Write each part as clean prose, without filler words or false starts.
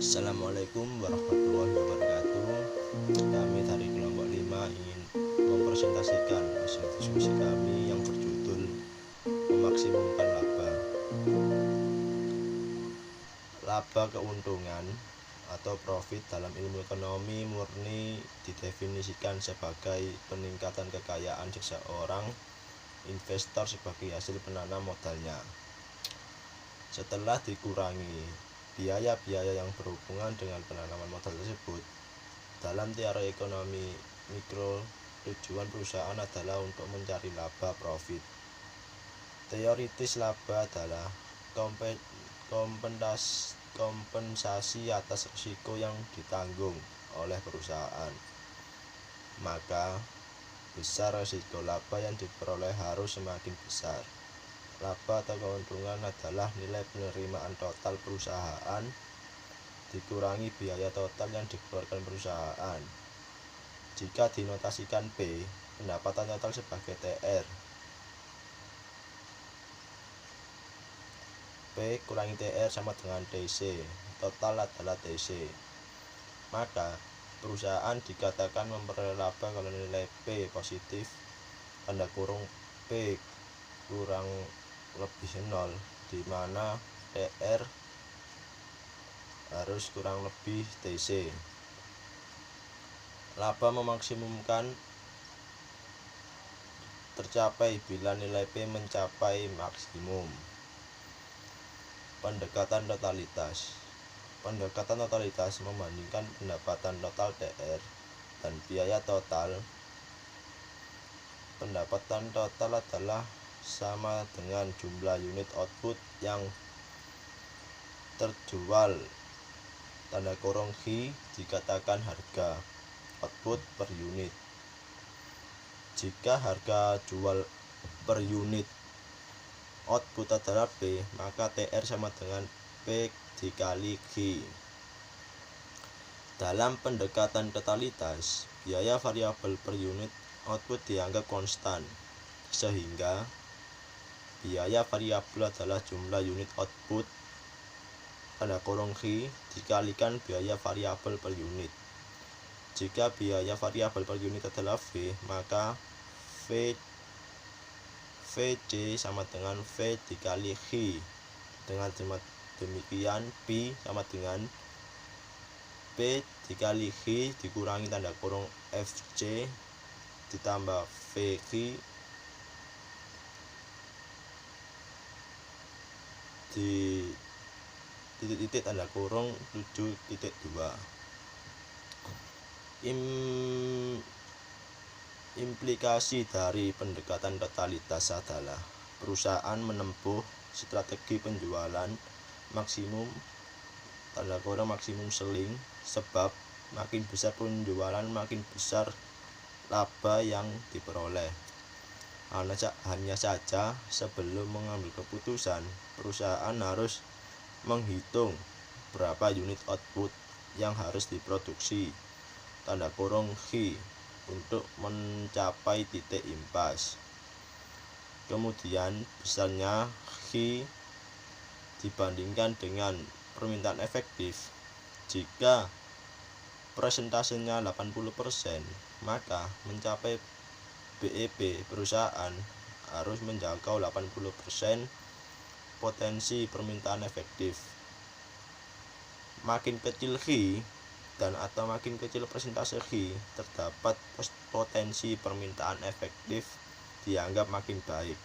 Assalamualaikum warahmatullahi wabarakatuh. Kami dari kelompok 5 ingin mempresentasikan hasil diskusi kami yang berjudul memaksimumkan laba. Laba keuntungan atau profit dalam ilmu ekonomi murni didefinisikan sebagai peningkatan kekayaan seseorang investor sebagai hasil penanam modalnya setelah dikurangi biaya-biaya yang berhubungan dengan penanaman modal tersebut. Dalam teori ekonomi mikro, tujuan perusahaan adalah untuk mencari laba profit. Teoritis laba adalah kompensasi atas risiko yang ditanggung oleh perusahaan. Maka besar risiko laba yang diperoleh harus semakin besar. Laba atau keuntungan adalah nilai penerimaan total perusahaan dikurangi biaya total yang dikeluarkan perusahaan. Jika dinotasikan P, pendapatan total sebagai TR. P kurangi TR sama dengan TC, total adalah TC. Maka perusahaan dikatakan memperoleh laba kalau nilai P positif, tanda kurung P kurang lebih 0, di mana TR harus kurang lebih TC. Laba memaksimumkan tercapai bila nilai P mencapai maksimum. Pendekatan totalitas. Pendekatan totalitas membandingkan pendapatan total TR dan biaya total. Pendapatan total adalah sama dengan jumlah unit output yang terjual, tanda kurung H dikatakan harga output per unit. Jika harga jual per unit output adalah P, maka TR sama dengan P dikali G. Dalam pendekatan totalitas, biaya variabel per unit output dianggap konstan, sehingga biaya variabel adalah jumlah unit output, tanda kurung G, dikalikan biaya variabel per unit. Jika biaya variabel per unit adalah V, maka VC sama dengan V dikali G. Dengan demikian P sama dengan P dikali G dikurangi tanda kurung FC ditambah VG di titik-titik tanda kurung 7.2. Implikasi dari pendekatan totalitas adalah perusahaan menempuh strategi penjualan maksimum, tanda kurung maksimum seling, sebab makin besar penjualan makin besar laba yang diperoleh. Hanya saja sebelum mengambil keputusan, perusahaan harus menghitung berapa unit output yang harus diproduksi, tanda kurung G, untuk mencapai titik impas. Kemudian besarnya G dibandingkan dengan permintaan efektif. Jika persentasenya 80%, maka mencapai BEP perusahaan harus menjangkau 80% potensi permintaan efektif. Makin kecil G dan atau makin kecil persentase G, terdapat potensi permintaan efektif dianggap makin baik,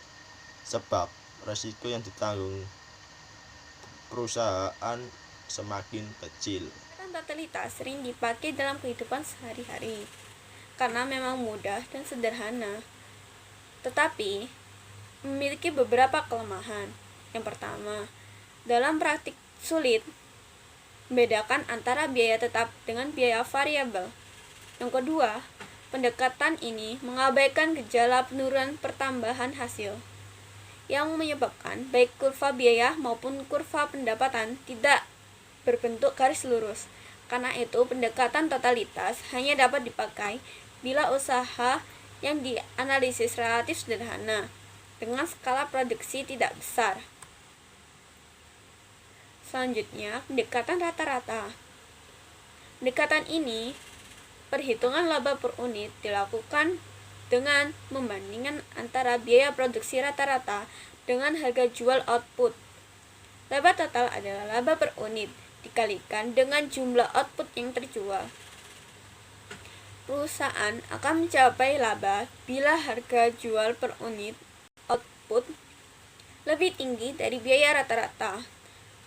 sebab resiko yang ditanggung perusahaan semakin kecil. Totalitas sering dipakai dalam kehidupan sehari-hari karena memang mudah dan sederhana, tetapi memiliki beberapa kelemahan. Yang pertama, dalam praktik sulit membedakan antara biaya tetap dengan biaya variabel. Yang kedua, pendekatan ini mengabaikan gejala penurunan pertambahan hasil, yang menyebabkan baik kurva biaya maupun kurva pendapatan tidak berbentuk garis lurus. Karena itu, pendekatan totalitas hanya dapat dipakai bila usaha yang dianalisis relatif sederhana, dengan skala produksi tidak besar. Selanjutnya, pendekatan rata-rata. pendekatan ini, perhitungan laba per unit dilakukan dengan membandingkan antara biaya produksi rata-rata dengan harga jual output. Laba total adalah laba per unit dikalikan dengan jumlah output yang terjual. Perusahaan akan mencapai laba bila harga jual per unit output lebih tinggi dari biaya rata-rata.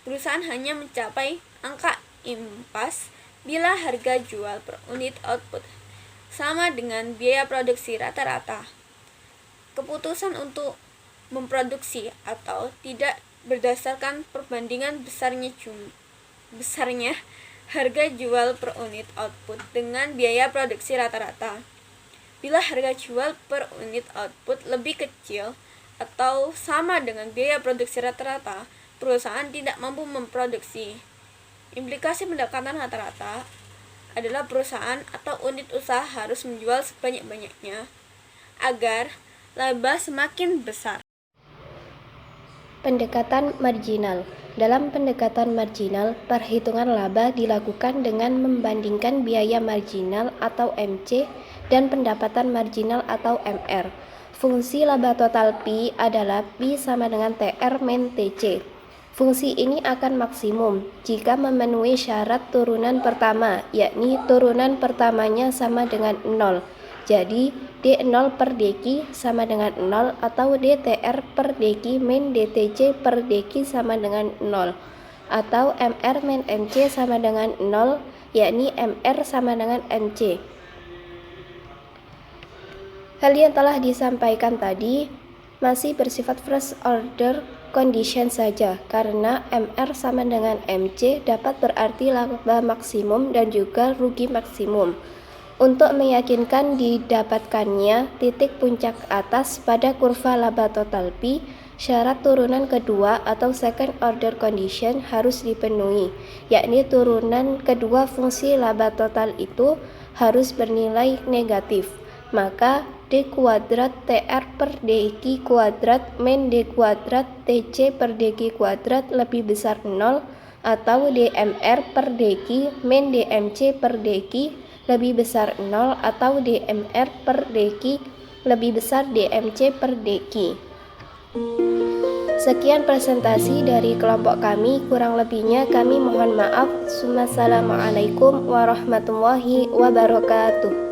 Perusahaan hanya mencapai angka impas bila harga jual per unit output sama dengan biaya produksi rata-rata. Keputusan untuk memproduksi atau tidak berdasarkan perbandingan besarnya harga jual per unit output dengan biaya produksi rata-rata. Bila harga jual per unit output lebih kecil atau sama dengan biaya produksi rata-rata, perusahaan tidak mampu memproduksi. Implikasi pendekatan rata-rata adalah perusahaan atau unit usaha harus menjual sebanyak-banyaknya agar laba semakin besar. Pendekatan marginal. Dalam pendekatan marginal, perhitungan laba dilakukan dengan membandingkan biaya marginal atau MC dan pendapatan marginal atau MR. Fungsi laba total Pi adalah Pi sama dengan TR min TC. Fungsi ini akan maksimum jika memenuhi syarat turunan pertama, yakni turunan pertamanya sama dengan 0. Jadi, D0 per dq sama dengan 0 atau DTR per dq min DTC per dq sama dengan 0. Atau MR min MC sama dengan 0, yakni MR sama dengan MC. Hal yang telah disampaikan tadi masih bersifat first order condition saja, karena MR sama dengan MC dapat berarti laba maksimum dan juga rugi maksimum. Untuk meyakinkan didapatkannya titik puncak atas pada kurva laba total Pi, syarat turunan kedua atau second order condition harus dipenuhi, yakni turunan kedua fungsi laba total itu harus bernilai negatif. Maka D kuadrat TR per dq kuadrat min D kuadrat TC per dq kuadrat lebih besar 0 atau DMR per dq min DMC per dq lebih besar 0 atau DMR per dq lebih besar DMC per dq. Sekian presentasi dari kelompok kami, kurang lebihnya kami mohon maaf. Wassalamualaikum warahmatullahi wabarakatuh.